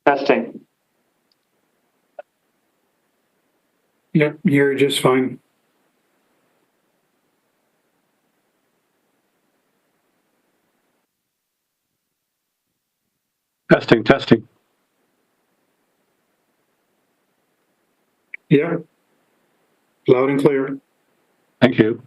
Testing. Yep, you're just fine. Testing, testing. Yeah. Loud and clear. Thank you.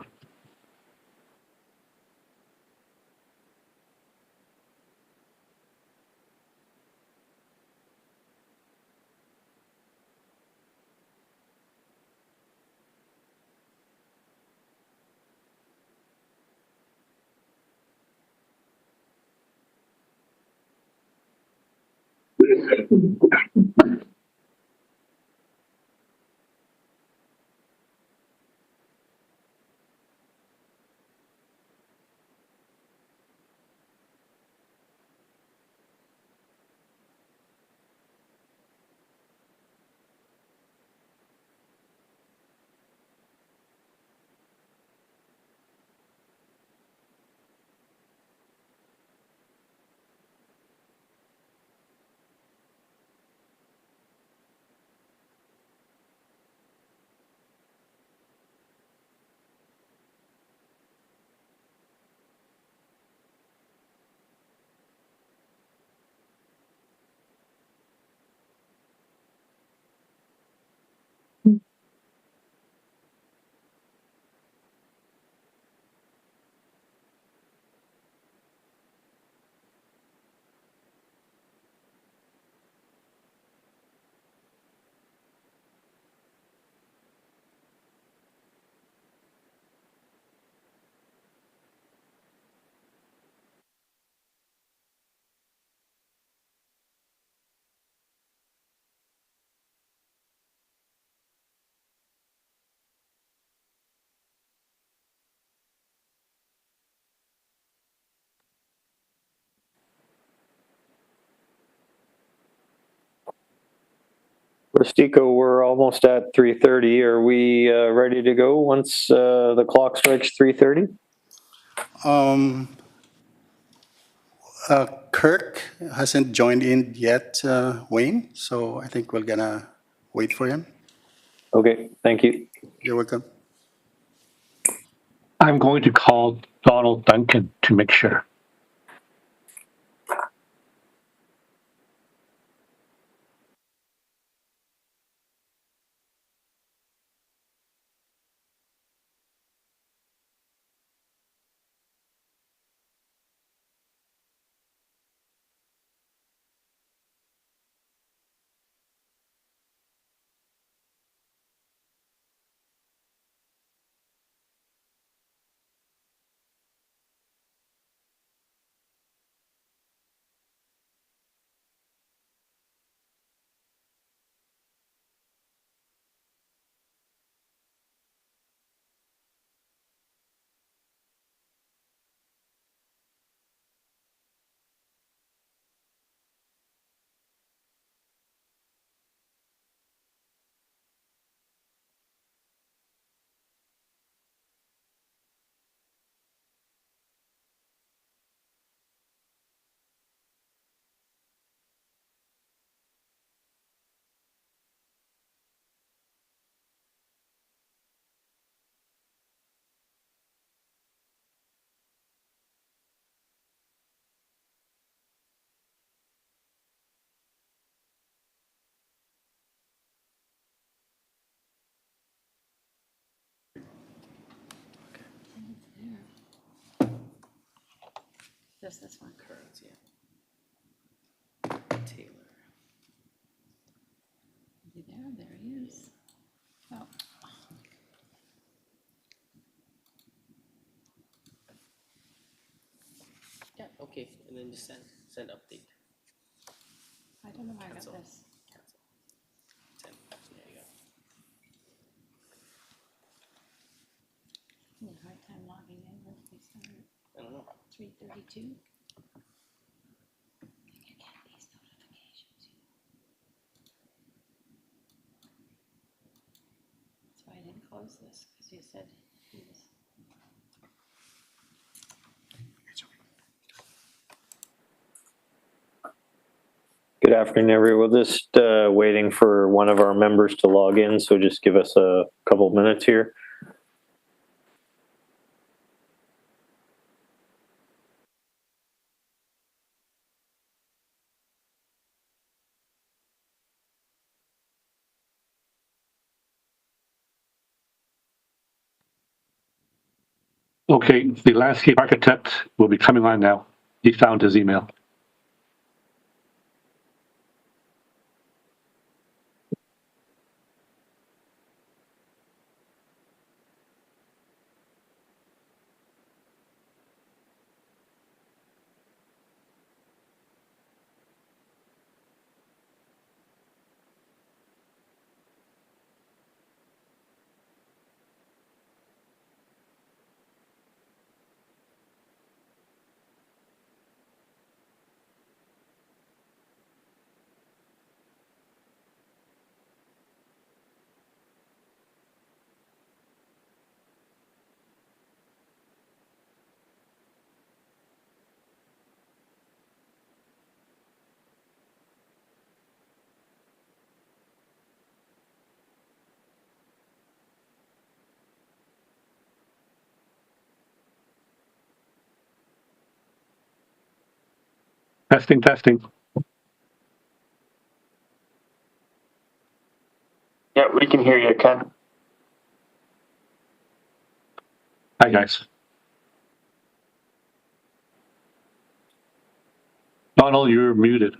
Rustico, we're almost at 3:30. Are we ready to go once the clock strikes 3:30? Um, Kirk hasn't joined in yet, Wayne, so I think we're gonna wait for him. Okay, thank you. You're welcome. I'm going to call Donald Duncan to make sure. Just this one. Kearns, yeah. Taylor. Is he there? There he is. Oh, Yeah, okay, and then just send update. I don't know why I got Cancel. this. Cancel. Send. There you go. I'm having a hard time logging in. Where did we start? I don't know. 3:32. I get these notifications. That's why I didn't close this because you said he was. Good afternoon, everyone. We're just waiting for one of our members to log in, so just give us a couple minutes here. Okay, the landscape architect will be coming on now. He found his email. Testing, testing. Yeah, we can hear you, Ken. Hi, guys. Donald, you're muted.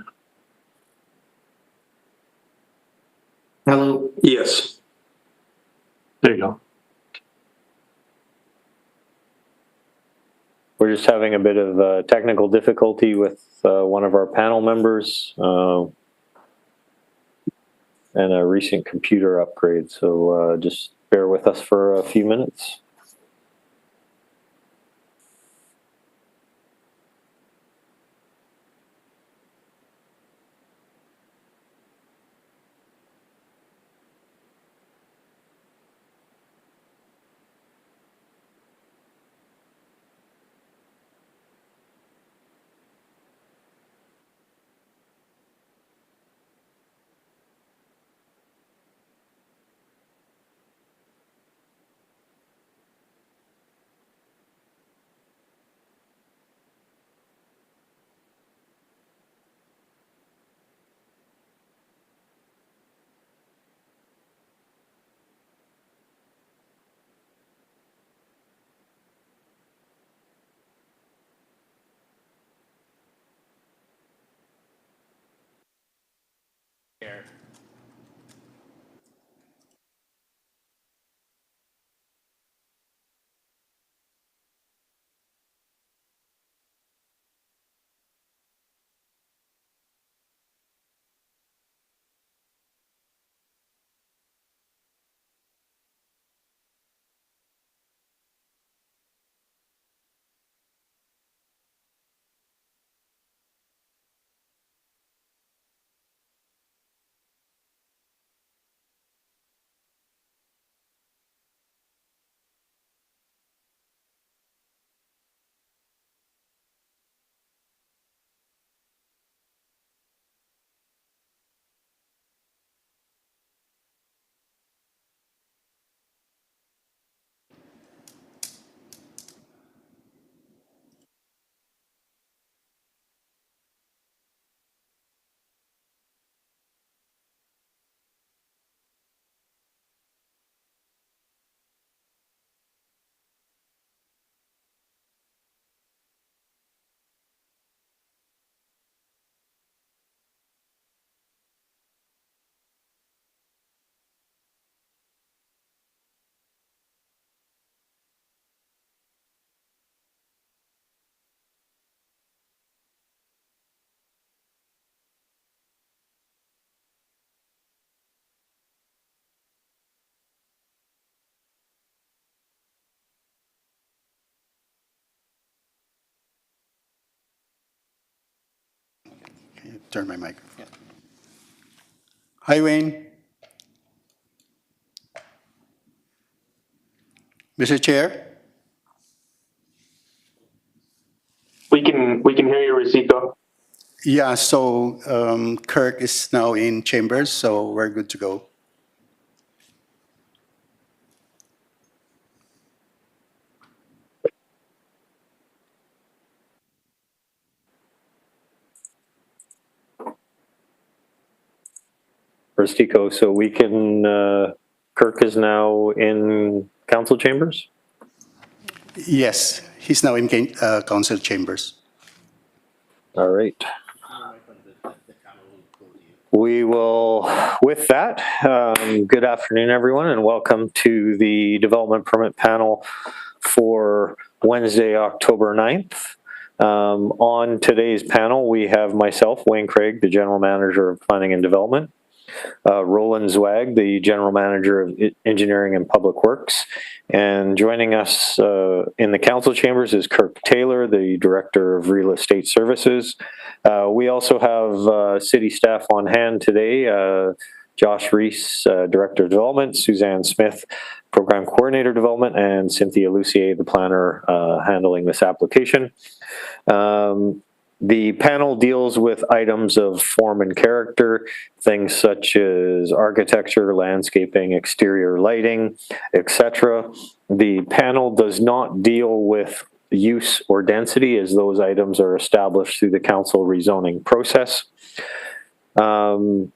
Hello. Yes. There you go. We're just having a bit of technical difficulty with one of our panel members and a recent computer upgrade, so just bear with us for a few minutes. Chair. Okay, turn my microphone. Hi, Wayne. Mr. Chair? We can hear you, Rosico. Yeah, so Kirk is now in chambers, so we're good to go. Rustico, so we can, Kirk is now in council chambers? Yes, he's now in council chambers. All right. We will, with that, good afternoon, everyone, and welcome to the development permit panel for Wednesday, October 9th. On today's panel, we have myself, Wayne Craig, the General Manager of Planning and Development, Roland Zwag, the General Manager of Engineering and Public Works, and joining us in the council chambers is Kirk Taylor, the Director of Real Estate Services. We also have city staff on hand today, Josh Reese, Director of Development, Suzanne Smith, Program Coordinator Development, and Cynthia Lucier, the planner handling this application. The panel deals with items of form and character, things such as architecture, landscaping, exterior lighting, etc. The panel does not deal with use or density, as those items are established through the council rezoning process. The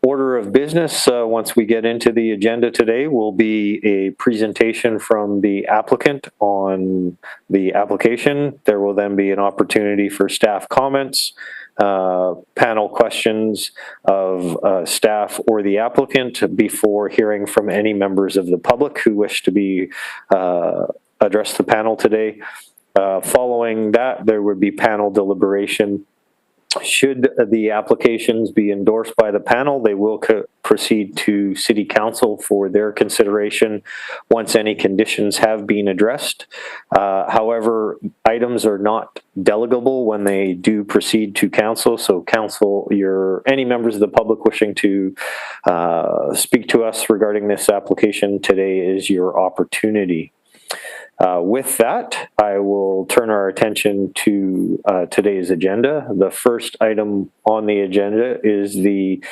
order of business, once we get into the agenda today, will be a presentation from the applicant on the application. There will then be an opportunity for staff comments, panel questions of staff or the applicant before hearing from any members of the public who wish to be address the panel today. Following that, there would be panel deliberation. Should the applications be endorsed by the panel, they will proceed to City Council for their consideration once any conditions have been addressed. However, items are not delegable when they do proceed to Council. So Council, any members of the public wishing to speak to us regarding this application today is your opportunity. With that, I will turn our attention to today's agenda. The first item on the agenda is the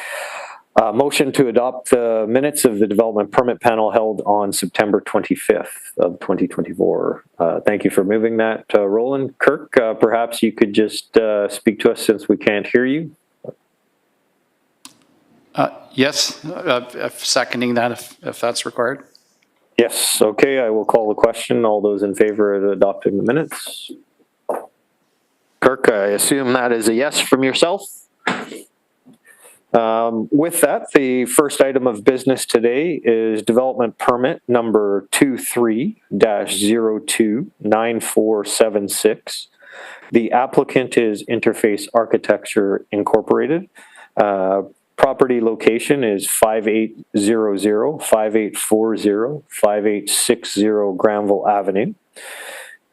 motion to adopt the minutes of the development permit panel held on September 25th of 2024. Thank you for moving that, Roland. Kirk, perhaps you could just speak to us since we can't hear you. Yes, seconding that if that's required. Yes, okay, I will call the question. All those in favor of adopting the minutes? Kirk, I assume that is a yes from yourself. With that, the first item of business today is development permit number 23-029476. The applicant is Interface Architecture Incorporated. Property location is 5800, 5840, 5860 Granville Avenue.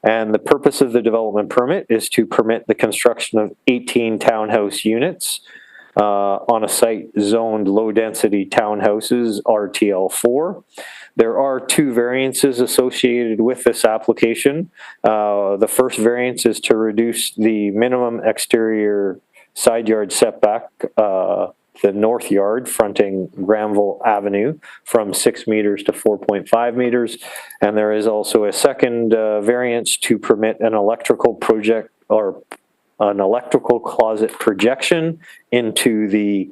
And the purpose of the development permit is to permit the construction of 18 townhouse units on a site zoned low-density townhouses, RTL4. There are two variances associated with this application. The first variance is to reduce the minimum exterior side yard setback, the north yard fronting Granville Avenue, from 6 meters to 4.5 meters. And there is also a second variance to permit an electrical project or an electrical closet projection into the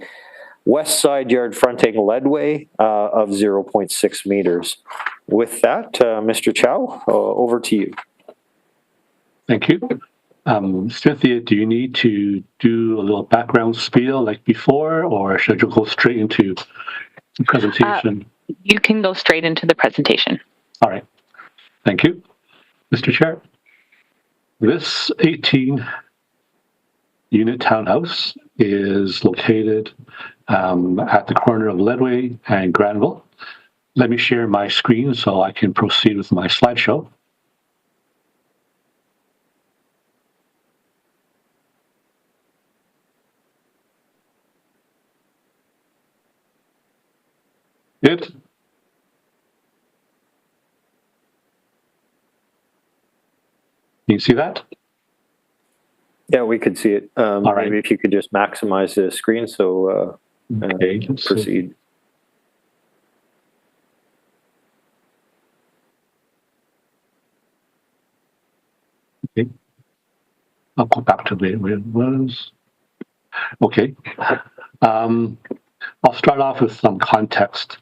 west side yard fronting Leadway of 0.6 meters. With that, Mr. Chow, over to you. Thank you. Cynthia, do you need to do a little background spiel like before, or should you go straight into the presentation? You can go straight into the presentation. All right. Thank you. Mr. Chair, this 18-unit townhouse is located at the corner of Leadway and Granville. Let me share my screen so I can proceed with my slideshow. Good. Can you see that? Yeah, we could see it. All right. Maybe if you could just maximize the screen, so Okay. So proceed. I'll go back to where it was. Okay. I'll start off with some context.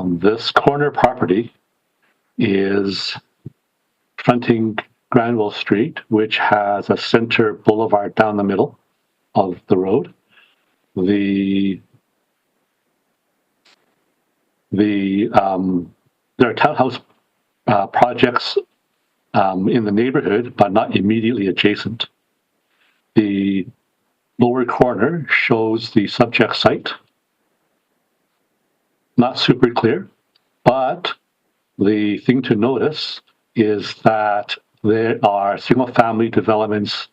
This corner property is fronting Granville Street, which has a center boulevard down the middle of the road. There are townhouse projects in the neighborhood, but not immediately adjacent. The lower corner shows the subject site. Not super clear, but the thing to notice is that there are single-family developments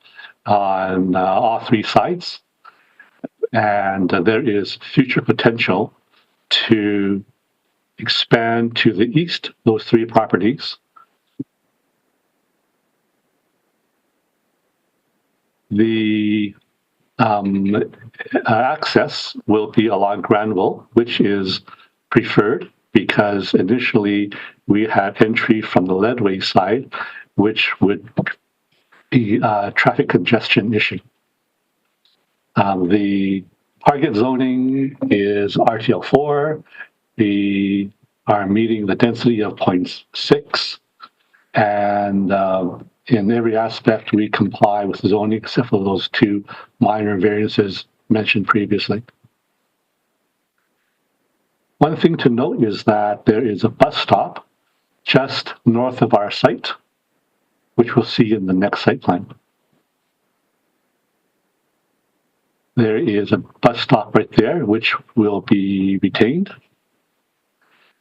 on all three sides, and there is future potential to expand to the east those three properties. The access will be along Granville, which is preferred because initially we had entry from the Leadway side, which would be a traffic congestion issue. The target zoning is RTL4. We are meeting the density of 0.6, and in every aspect we comply with zoning except for those two minor variances mentioned previously. One thing to note is that there is a bus stop just north of our site, which we'll see in the next site plan. There is a bus stop right there, which will be retained.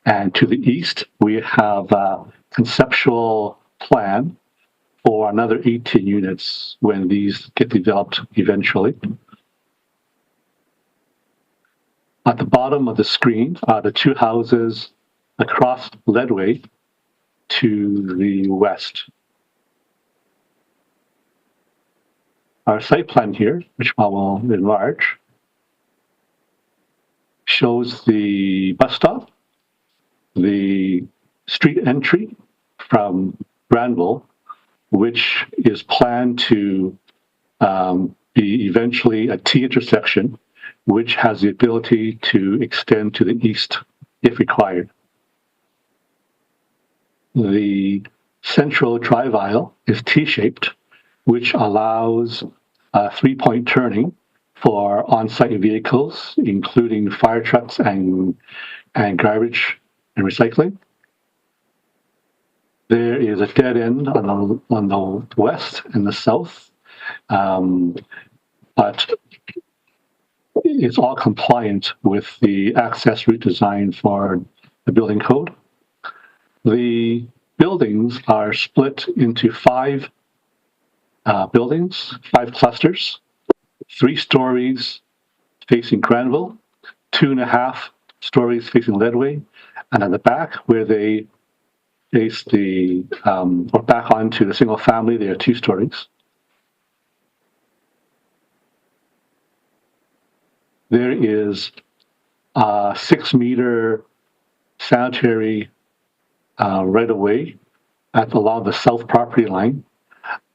And to the east, we have a conceptual plan for another 18 units when these get developed eventually. At the bottom of the screen are the two houses across Leadway to the west. Our site plan here, which I will enlarge, shows the bus stop, the street entry from Granville, which is planned to be eventually a T intersection, which has the ability to extend to the east if required. The central drive aisle is T-shaped, which allows three-point turning for on-site vehicles, including fire trucks and garbage and recycling. There is a dead end on the west and the south, but it's all compliant with the access route design for the building code. The buildings are split into five buildings, 5 clusters, 3 stories facing Granville, 2.5 stories facing Leadway, and at the back where they face the, or back onto the single family, there are 2 stories. There is a 6-meter sanitary right-of-way along the south property line,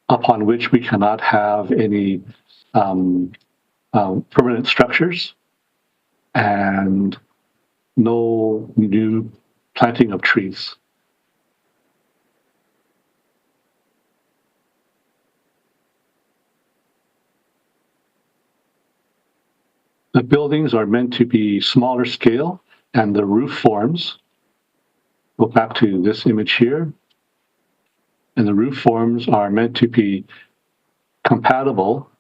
upon which we cannot have any permanent structures and no new planting of trees. The buildings are meant to be smaller scale, and the roof forms, go back to this image here, and the roof forms are meant to be compatible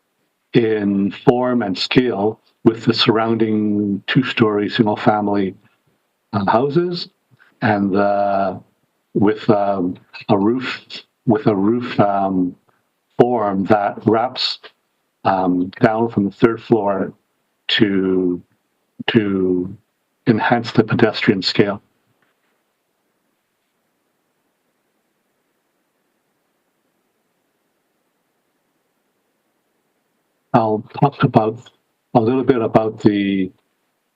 in form and scale with the surrounding 2-story single-family houses, and with a roof form that wraps down from the 3rd floor to enhance the pedestrian scale. I'll talk about a little bit about the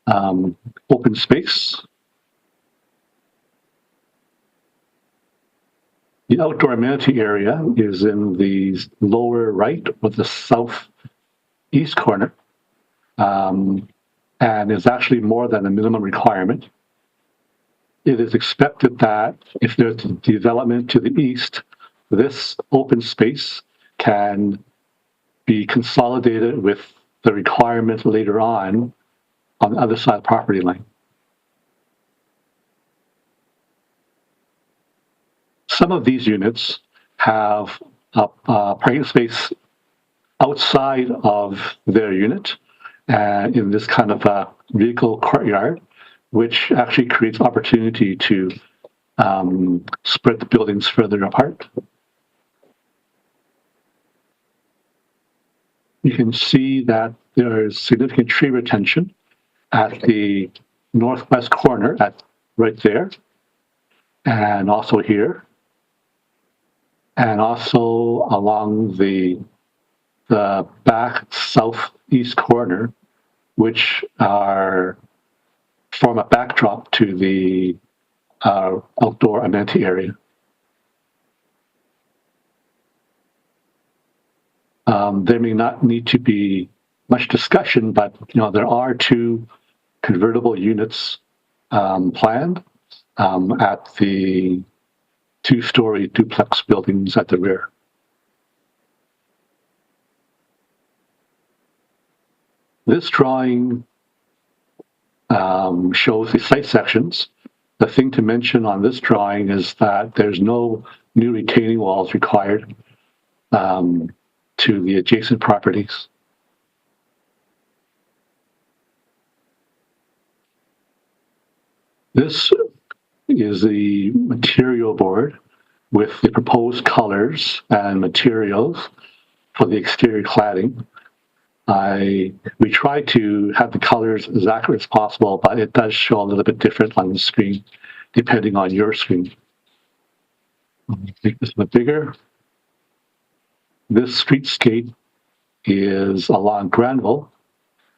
open space. The outdoor amenity area is in the lower right or the southeast corner, and is actually more than a minimum requirement. It is expected that if there's development to the east, this open space can be consolidated with the requirement later on the other side of the property line. Some of these units have a parking space outside of their unit in this kind of a vehicle courtyard, which actually creates opportunity to spread the buildings further apart. You can see that there is significant tree retention at the northwest corner, right there, and also here, and also along the back southeast corner, which form a backdrop to the outdoor amenity area. There may not need to be much discussion, but there are 2 convertible units planned at the 2-story duplex buildings at the rear. This drawing shows the site sections. The thing to mention on this drawing is that there's no new retaining walls required to the adjacent properties. This is the material board with the proposed colors and materials for the exterior cladding. We try to have the colors as accurate as possible, but it does show a little bit different on the screen, depending on your screen. Let me make this a bit bigger. This streetscape is along Granville,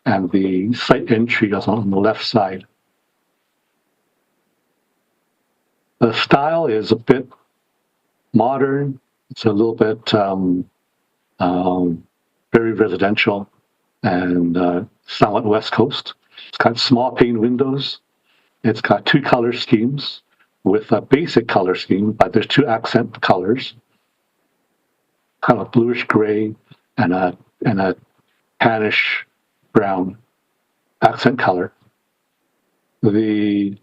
and the site entry is on the left side. The style is a bit modern. It's a little bit very residential and somewhat West Coast. It's got small pane windows. It's got 2 color schemes with a basic color scheme, but there's 2 accent colors, kind of bluish gray and a tannish brown accent color. The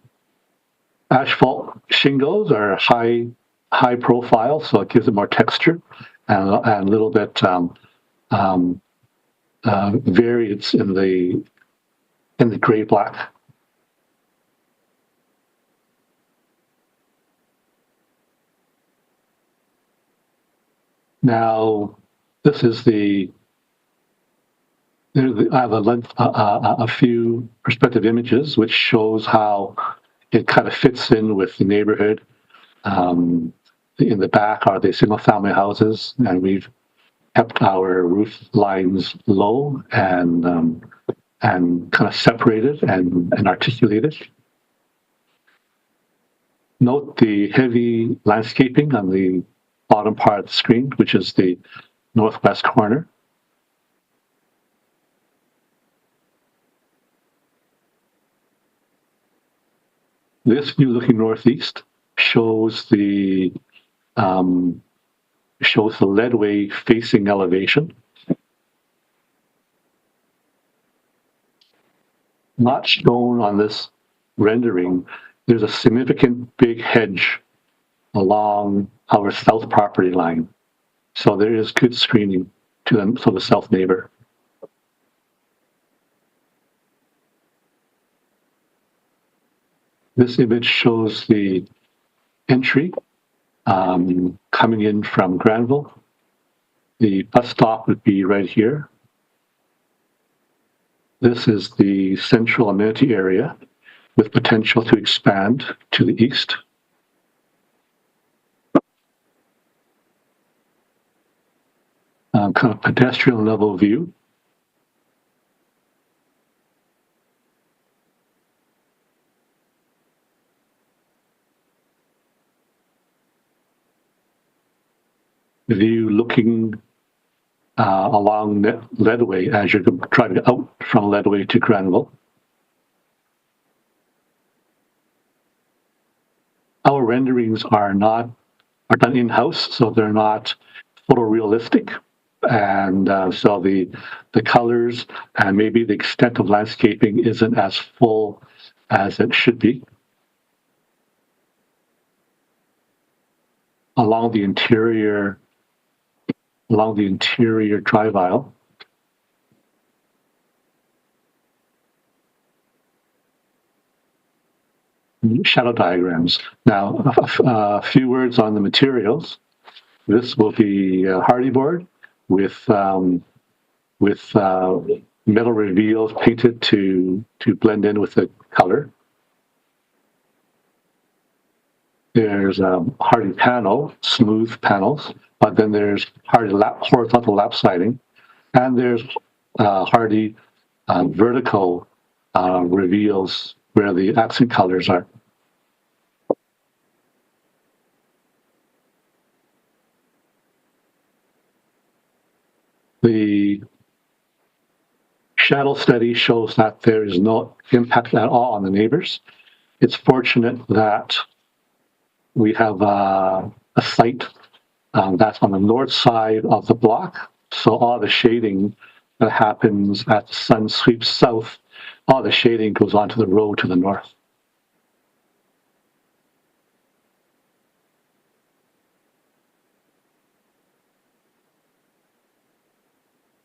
asphalt shingles are high profile, so it gives it more texture and a little bit variance in the gray black. Now, this is I have a few perspective images which shows how it kind of fits in with the neighborhood. In the back are the single-family houses, and we've kept our roof lines low and kind of separated and articulated. Note the heavy landscaping on the bottom part of the screen, which is the northwest corner. This view looking northeast shows the leadway facing elevation. Not shown on this rendering, there's a significant big hedge along our south property line. So there is good screening to the south neighbor. This image shows the entry coming in from Granville. The bus stop would be right here. This is the central amenity area with potential to expand to the east. Kind of pedestrian level view view looking along Ledway as you're driving out from Ledway to Granville. Our renderings are done in-house, so they're not photorealistic. And so the colors and maybe the extent of landscaping isn't as full as it should be. Along the interior drive aisle. Shadow diagrams. Now, a few words on the materials. This will be hardy board with metal reveals painted to blend in with the color. There's hardy panel, smooth panels, but then there's hardy horizontal lap siding, and there's hardy vertical reveals where the accent colors are. The shadow study shows that there is no impact at all on the neighbors. It's fortunate that we have a site that's on the north side of the block, so all the shading that happens as the sun sweeps south, all the shading goes onto the road to the north.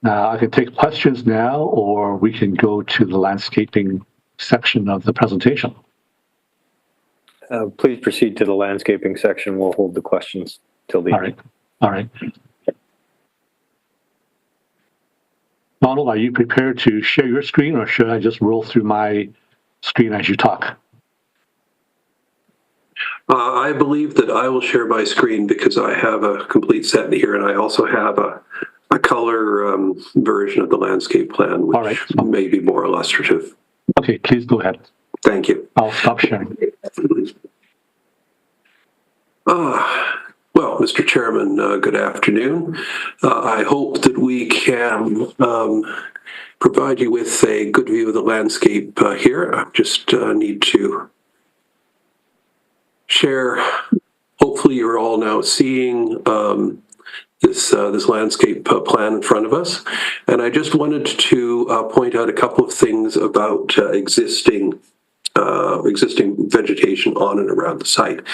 I can take questions now, or we can go to the landscaping section of the presentation. Please proceed to the landscaping section. We'll hold the questions till the end. All right. Donald, are you prepared to share your screen, or should I just roll through my screen as you talk? I believe that I will share my screen because I have a complete set here, and I also have a color version of the landscape plan, which may be more illustrative. Okay, please go ahead. Thank you. I'll stop sharing. Well, Mr. Chairman, good afternoon. I hope that we can provide you with a good view of the landscape here. I just need to share. Hopefully you're all now seeing this landscape plan in front of us. And I just wanted to point out a couple of things about existing vegetation on and around the site.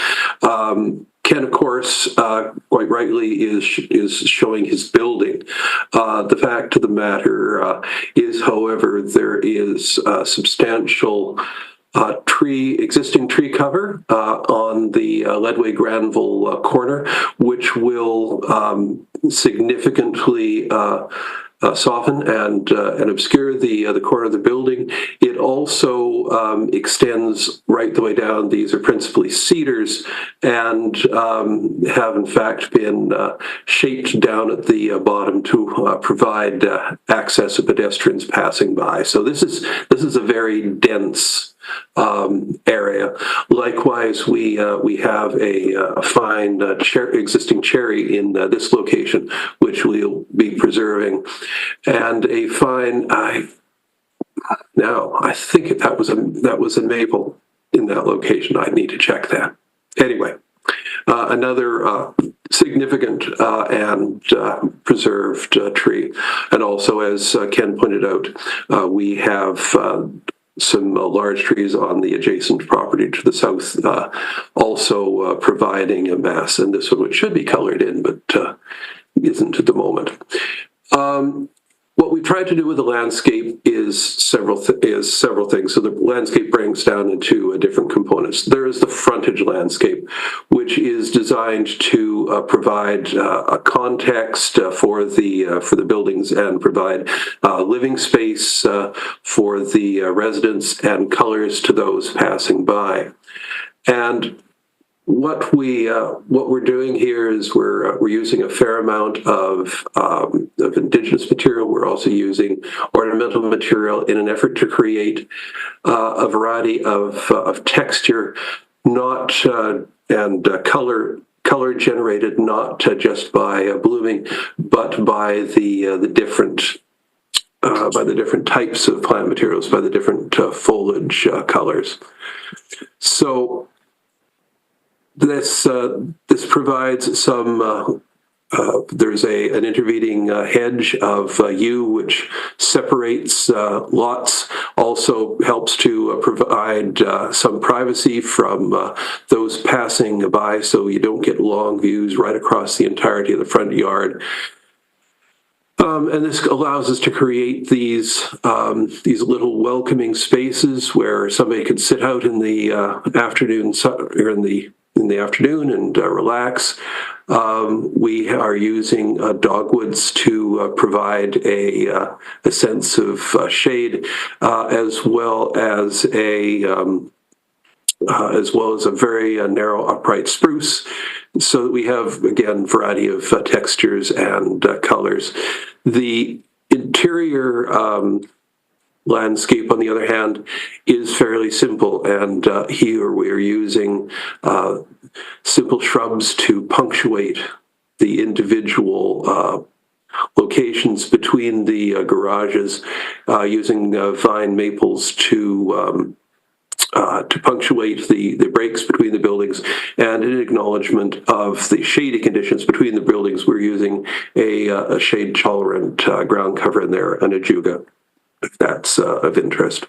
Ken, of course, quite rightly is showing his building. The fact of the matter is, however, there is substantial existing tree cover on the Ledway Granville corner, which will significantly soften and obscure the corner of the building. It also extends right the way down. These are principally cedars and have in fact been shaped down at the bottom to provide access of pedestrians passing by. So this is a very dense area. Likewise, we have a fine existing cherry in this location, which we'll be preserving, and a fine. I think that was a maple in that location. I need to check that. Anyway, another significant and preserved tree, and also, as Ken pointed out, we have some large trees on the adjacent property to the south, also providing a mass, and this one which should be colored in, but isn't at the moment. What we tried to do with the landscape is several things. So the landscape breaks down into different components. There is the frontage landscape, which is designed to provide a context for the buildings and provide living space for the residents and colors to those passing by. And what we're doing here is we're using a fair amount of indigenous material. We're also using ornamental material in an effort to create a variety of texture, and color color generated not just by blooming, but by the different types of plant materials, by the different foliage colors. So this provides some. There's an intervening hedge of yew which separates lots, also helps to provide some privacy from those passing by, so you don't get long views right across the entirety of the front yard. And this allows us to create these little welcoming spaces where somebody could sit out in the afternoon or in the afternoon and relax. We are using dogwoods to provide a sense of shade, as well as a very narrow upright spruce, so that we have, again, variety of textures and colors. The interior landscape, on the other hand, is fairly simple, and here we are using simple shrubs to punctuate the individual locations between the garages, using vine maples to punctuate the breaks between the buildings, and in acknowledgement of the shady conditions between the buildings, we're using a shade-tolerant ground cover in there, an ajuga, if that's of interest.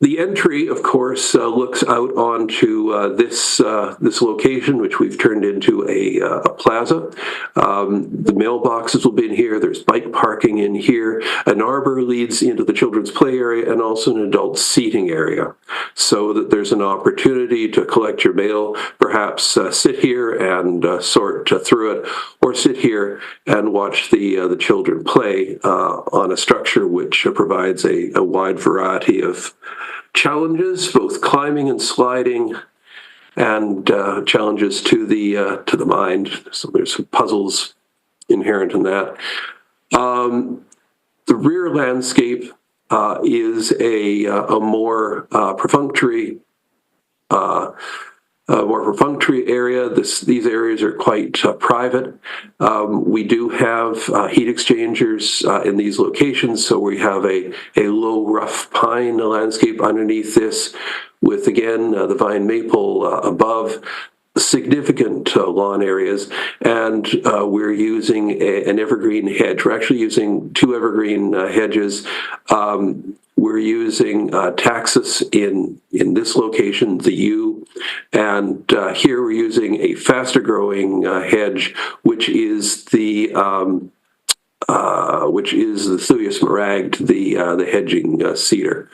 The entry, of course, looks out onto this location, which we've turned into a plaza. The mailboxes will be in here. There's bike parking in here. An arbor leads into the children's play area, and also an adult seating area, so that there's an opportunity to collect your mail, perhaps sit here and sort through it, or sit here and watch the children play on a structure which provides a wide variety of challenges, both climbing and sliding, and challenges to the mind. So there's some puzzles inherent in that. The rear landscape is a more perfunctory area. These areas are quite private. We do have heat exchangers in these locations, so we have a low rough pine landscape underneath this, with, again, the vine maple above. Significant lawn areas, and we're using an evergreen hedge. We're actually using two evergreen hedges. We're using taxus in this location, the yew, and here we're using a faster growing hedge, which is the Thuius maragd, the hedging cedar.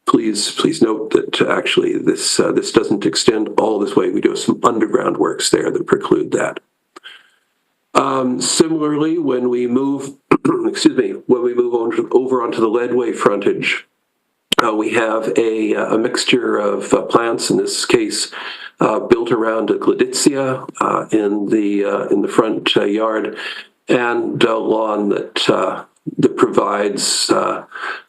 Please note that actually this doesn't extend all this way. We do have some underground works there that preclude that. Similarly, when we move, over onto the Leadway frontage, we have a mixture of plants. In this case, built around a Gleditsia in the front yard, and a lawn that provides a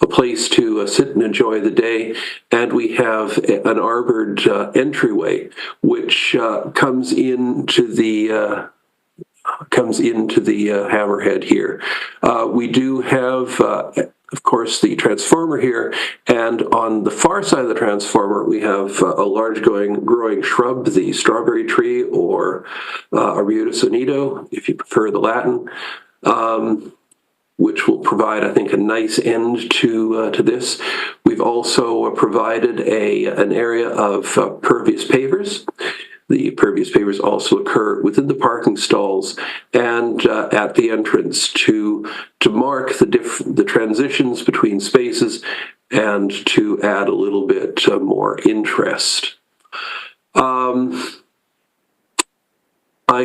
place to sit and enjoy the day. And we have an arbored entryway, which comes into the hammerhead here. We do have, of course, the transformer here, and on the far side of the transformer, we have a large growing shrub, the strawberry tree, or Arbutus anido, if you prefer the Latin, which will provide, I think, a nice end to this. We've also provided an area of pervious pavers. The pervious pavers also occur within the parking stalls and at the entrance to mark the transitions between spaces and to add a little bit more interest. I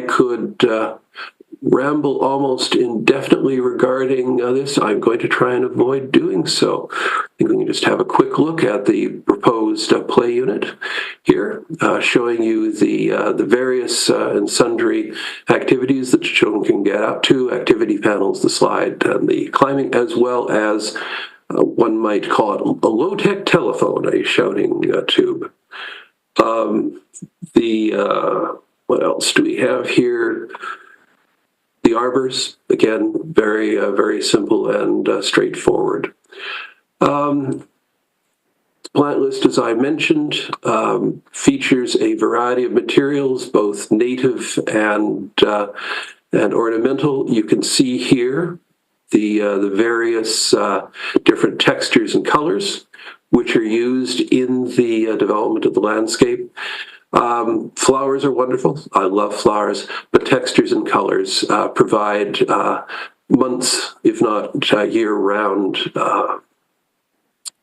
could ramble almost indefinitely regarding this. I'm going to try and avoid doing so. I think we can just have a quick look at the proposed play unit here, showing you the various and sundry activities that children can get up to, activity panels, the slide, and the climbing, as well as one might call it a low-tech telephone, a shouting tube. What else do we have here? The arbors, again, very simple and straightforward. The plant list, as I mentioned, features a variety of materials, both native and ornamental. You can see here the various different textures and colors which are used in the development of the landscape. Flowers are wonderful. I love flowers, but textures and colors provide months, if not year-round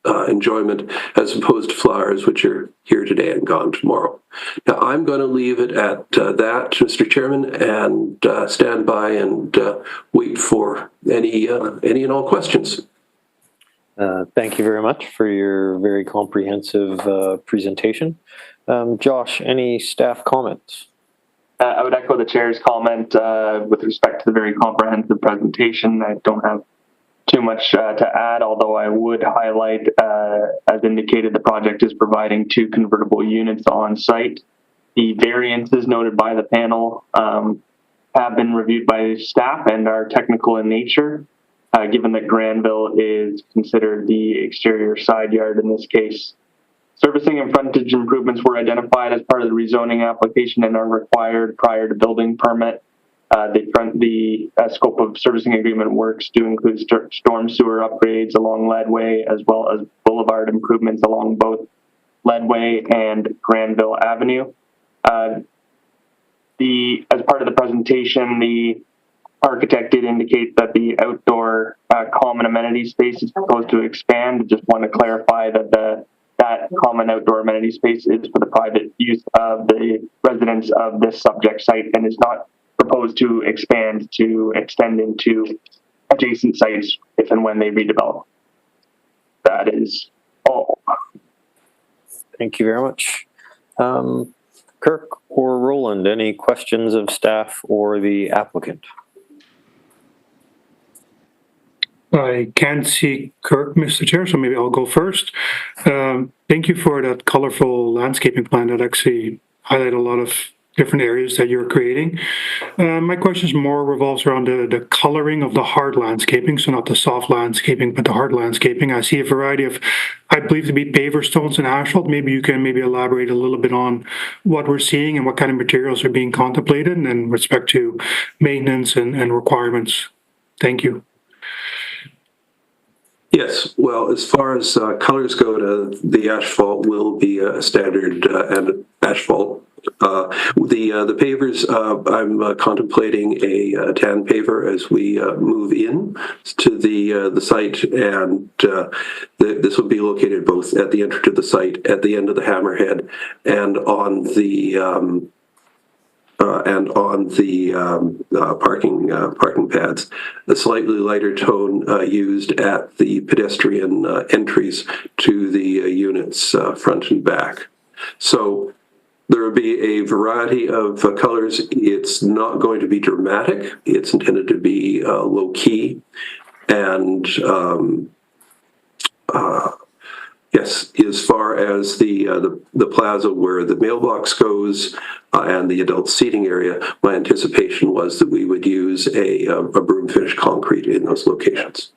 enjoyment, as opposed to flowers which are here today and gone tomorrow. Now, I'm going to leave it at that, Mr. Chairman, and stand by and wait for any and all questions. Thank you very much for your very comprehensive presentation. Josh, any staff comments? I would echo the chair's comment with respect to the very comprehensive presentation. I don't have too much to add, although I would highlight, as indicated, the project is providing 2 convertible units on site. The variances noted by the panel have been reviewed by staff and are technical in nature, given that Granville is considered the exterior side yard in this case. Servicing and frontage improvements were identified as part of the rezoning application and are required prior to building permit. The scope of servicing agreement works do include storm sewer upgrades along Leadway, as well as boulevard improvements along both Leadway and Granville Avenue. As part of the presentation, the architect did indicate that the outdoor common amenity space is proposed to expand. I just want to clarify that that common outdoor amenity space is for the private use of the residents of this subject site and is not proposed to expand to extend into adjacent sites if and when they redevelop. That is all. Thank you very much. Kirk or Roland, any questions of staff or the applicant? I can't see Kirk, Mr. Chair, so maybe I'll go first. Thank you for that colorful landscaping plan that actually highlight a lot of different areas that you're creating. My question more revolves around the coloring of the hard landscaping, so not the soft landscaping, but the hard landscaping. I see a variety of, I believe to be paver stones and asphalt. Maybe you can elaborate a little bit on what we're seeing and what kind of materials are being contemplated and in respect to maintenance and requirements. Thank you. Yes, well, as far as colors go, the asphalt will be a standard and asphalt. The pavers, I'm contemplating a tan paver as we move in to the site, and this will be located both at the entrance to the site, at the end of the hammerhead, and on the parking pads. A slightly lighter tone used at the pedestrian entries to the units front and back. So there will be a variety of colors. It's not going to be dramatic. It's intended to be low key, and yes, as far as the plaza where the mailbox goes and the adult seating area, my anticipation was that we would use a broom finish concrete in those locations.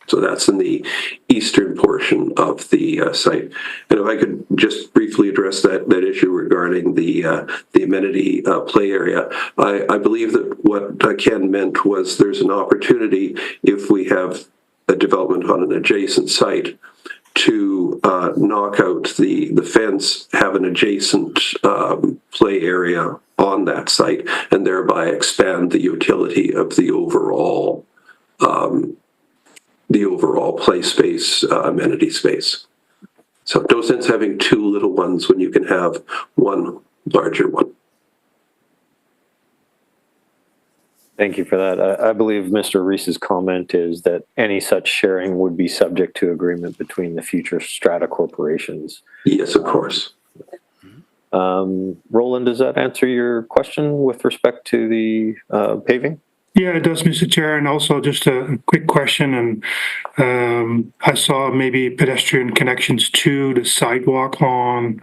So that's in the eastern portion of the site. And if I could just briefly address that issue regarding the amenity play area, I believe that what Ken meant was there's an opportunity if we have a development on an adjacent site to knock out the fence, have an adjacent play area on that site, and thereby expand the utility of the overall play space, amenity space. So no sense having 2 little ones when you can have 1 larger one. Thank you for that. I believe Mr. Reese's comment is that any such sharing would be subject to agreement between the future strata corporations. Yes, of course. Roland, does that answer your question with respect to the paving? Yeah, it does, Mr. Chair. And also just a quick question. And I saw maybe pedestrian connections to the sidewalk on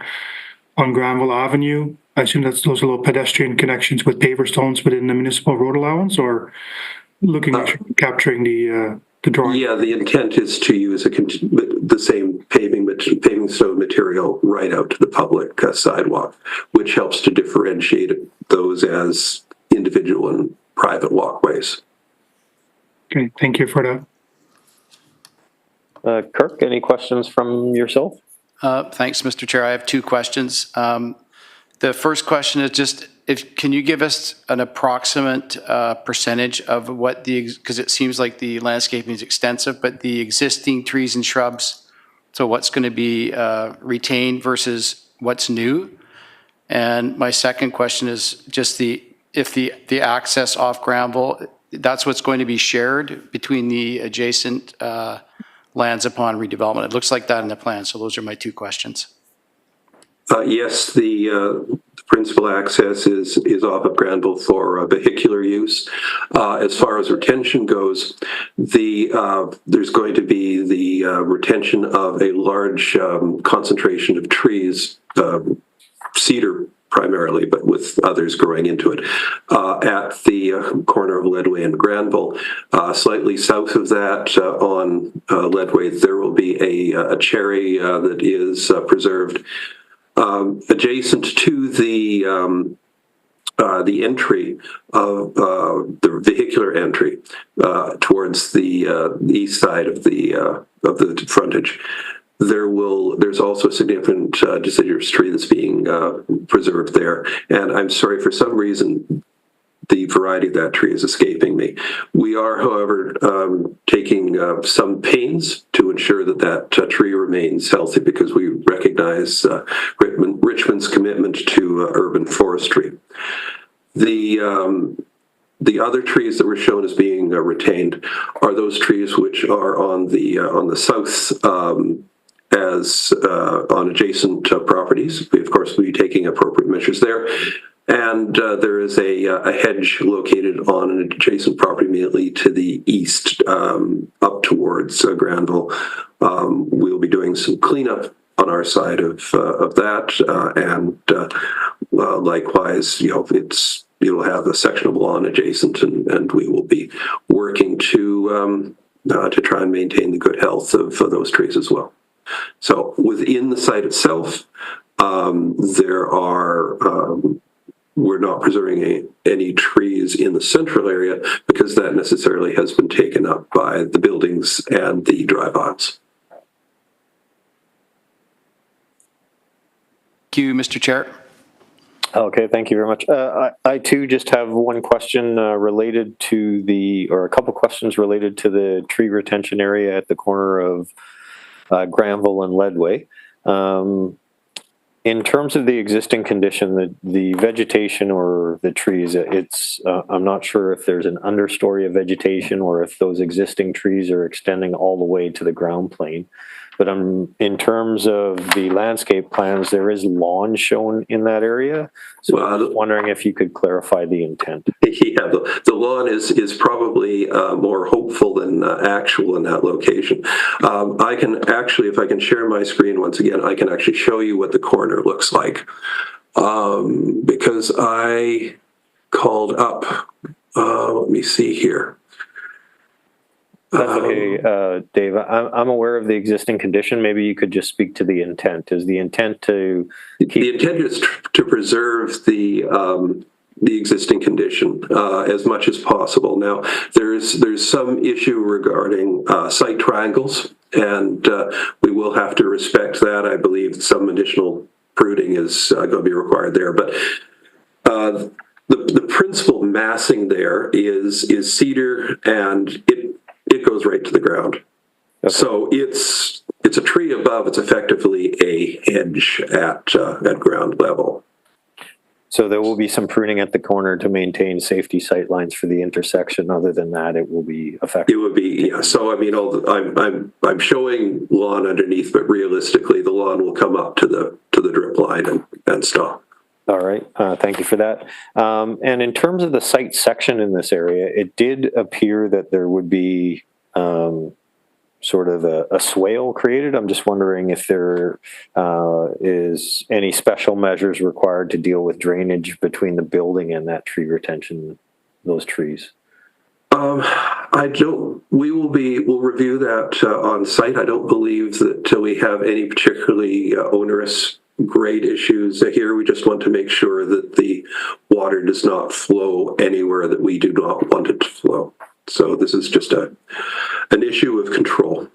Granville Avenue. I assume those are little pedestrian connections with paver stones within the municipal road allowance, or looking at capturing the drawing. Yeah, the intent is to use the same paving stone material right out to the public sidewalk, which helps to differentiate those as individual and private walkways. Okay, thank you for that. Kirk, any questions from yourself? Thanks, Mr. Chair. I have two questions. The first question is just, can you give us an approximate percentage of what because it seems like the landscaping is extensive, but the existing trees and shrubs, so what's going to be retained versus what's new? And my second question is just if the access off Granville, that's what's going to be shared between the adjacent lands upon redevelopment. It looks like that in the plan. So those are my two questions. Yes, the principal access is off of Granville for vehicular use. As far as retention goes, there's going to be the retention of a large concentration of trees, cedar primarily, but with others growing into it, at the corner of Ledway and Granville. Slightly south of that, on Ledway, there will be a cherry that is preserved. Adjacent to the entry of the vehicular entry towards the east side of the frontage, there's also a significant deciduous tree that's being preserved there. And I'm sorry, for some reason, the variety of that tree is escaping me. We are, however, taking some pains to ensure that tree remains healthy, because we recognize Richmond's commitment to urban forestry. The other trees that were shown as being retained are those trees which are on the south, as on adjacent properties. We, of course, will be taking appropriate measures there. And there is a hedge located on an adjacent property immediately to the east, up towards Granville. We'll be doing some cleanup on our side of that, and likewise, it'll have a section of lawn adjacent, and we will be working to try and maintain the good health of those trees as well. So within the site itself, we're not preserving any trees in the central area, because that necessarily has been taken up by the buildings and the drive aisles. Thank you, Mr. Chair. Okay, thank you very much. I too just have one question related to or a couple questions related to the tree retention area at the corner of Granville and Ledway. In terms of the existing condition, the vegetation or the trees, I'm not sure if there's an understory of vegetation or if those existing trees are extending all the way to the ground plane. But in terms of the landscape plans, there is lawn shown in that area. So I was wondering if you could clarify the intent. Yeah, the lawn is probably more hopeful than actual in that location. I can actually, if I can share my screen once again, I can actually show you what the corner looks like. Because I called up, let me see here. That's okay, Dave. I'm aware of the existing condition. Maybe you could just speak to the intent. Is the intent to keep... The intent is to preserve the existing condition as much as possible. Now, there's some issue regarding site triangles, and we will have to respect that. I believe some additional pruning is going to be required there, but the principal massing there is cedar, and it goes right to the ground. Okay. So it's a tree above. It's effectively a hedge at ground level. So there will be some pruning at the corner to maintain safety sight lines for the intersection. Other than that, it will be effective. It would be, yeah. So I mean, I'm showing lawn underneath, but realistically, the lawn will come up to the drip line and stop. All right, thank you for that. And in terms of the site section in this area, it did appear that there would be sort of a swale created. I'm just wondering if there is any special measures required to deal with drainage between the building and that tree retention, those trees. We'll review that on site. I don't believe that we have any particularly onerous grade issues here. We just want to make sure that the water does not flow anywhere that we do not want it to flow. So this is just an issue of control.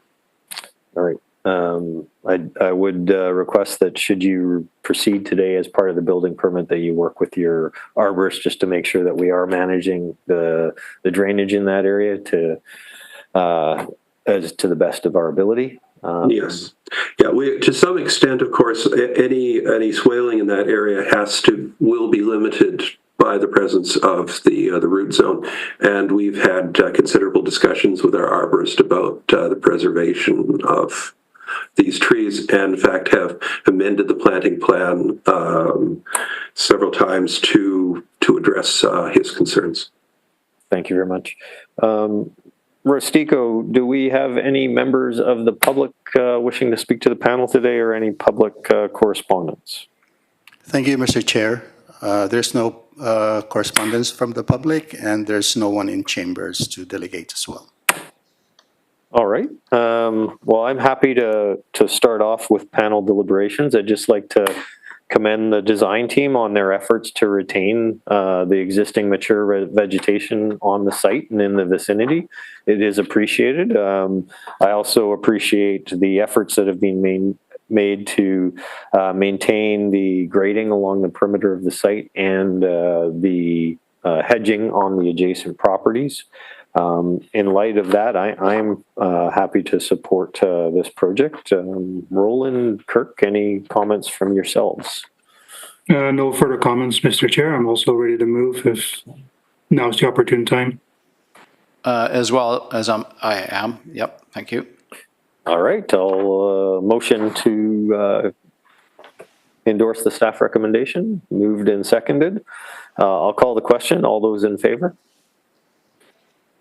All right. I would request that should you proceed today as part of the building permit that you work with your arborist just to make sure that we are managing the drainage in that area as to the best of our ability. Yes. Yeah, to some extent, of course, any swaling in that area will be limited by the presence of the root zone. And we've had considerable discussions with our arborist about the preservation of these trees, and in fact have amended the planting plan several times to address his concerns. Thank you very much. Rustico, do we have any members of the public wishing to speak to the panel today, or any public correspondence? Thank you, Mr. Chair. There's no correspondence from the public, and there's no one in chambers to delegate as well. All right. Well, I'm happy to start off with panel deliberations. I'd just like to commend the design team on their efforts to retain the existing mature vegetation on the site and in the vicinity. It is appreciated. I also appreciate the efforts that have been made to maintain the grading along the perimeter of the site and the hedging on the adjacent properties. In light of that, I'm happy to support this project. Roland, Kirk, any comments from yourselves? No further comments, Mr. Chair. I'm also ready to move if now's the opportune time. As well as I am. Yep. Thank you. All right. I'll motion to endorse the staff recommendation. Moved and seconded. I'll call the question. All those in favor?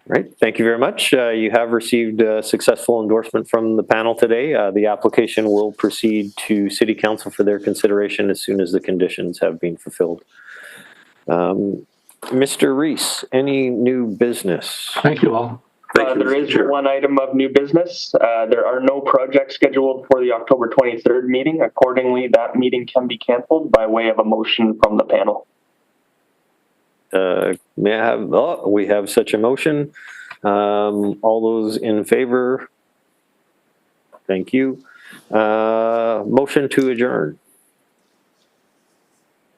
Right. Thank you very much. You have received a successful endorsement from the panel today. The application will proceed to City Council for their consideration as soon as the conditions have been fulfilled. Mr. Rees, any new business? Thank you all. There is one item of new business. There are no projects scheduled for the October 23rd meeting. Accordingly, that meeting can be canceled by way of a motion from the panel. May I have, we have such a motion. All those in favor? Thank you. Motion to adjourn.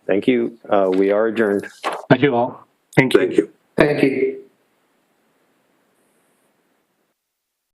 Thank you. We are adjourned. Thank you all. Thank you. Thank you. Thank you.